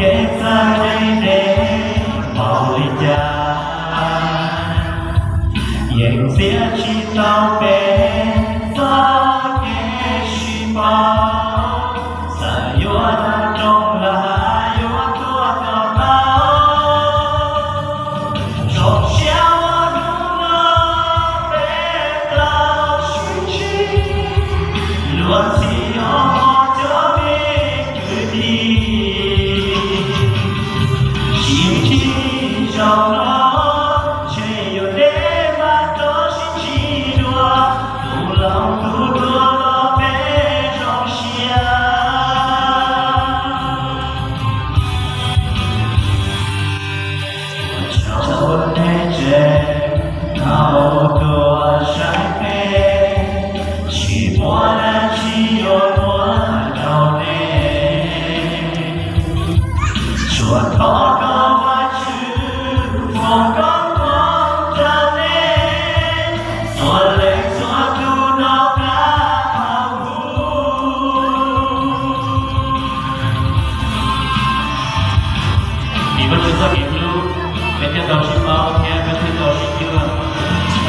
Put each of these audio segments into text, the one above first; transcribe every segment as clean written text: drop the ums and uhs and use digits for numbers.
kể ra đây để bảo lý gia Yang xia chi tao bé Sa kê shi bao Sa yo na trong là yo tua cao tao Trong xiao nu na bé tao suy chi Luôn si yo mo cho bé cứ đi Chim chi trong nó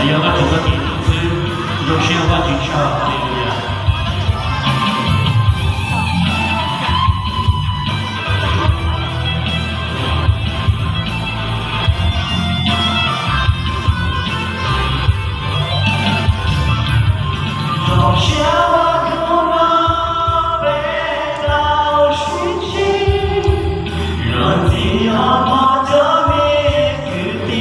有个主个点是有需要话举手，哈利路亚。从小路那被老许起，若只要我这边决定。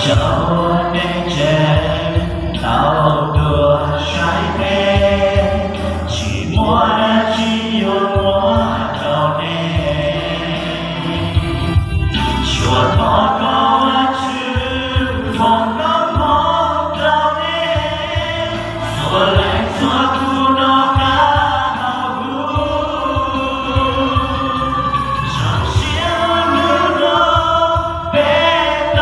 小我面前道多衰微，寂寞的只有我找你。说祷告我去风高梦找你，做来做苦恼干苦，伤心路都被刀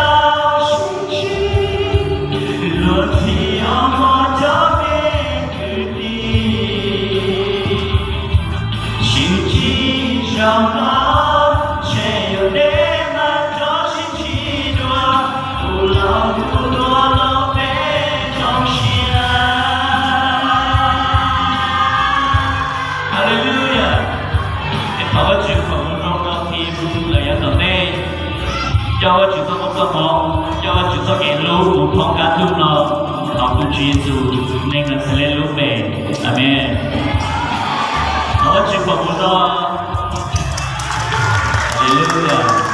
若只要我这边决定，心机上脑，却有点难找心气多，不老不多老被中心啊！哈利路亚！把我举口中的题目来要到内，叫我举手不做梦。叫我举手给路不碰感动了，老夫居住那个是来路北，阿门。我举手不做，哈利路亚。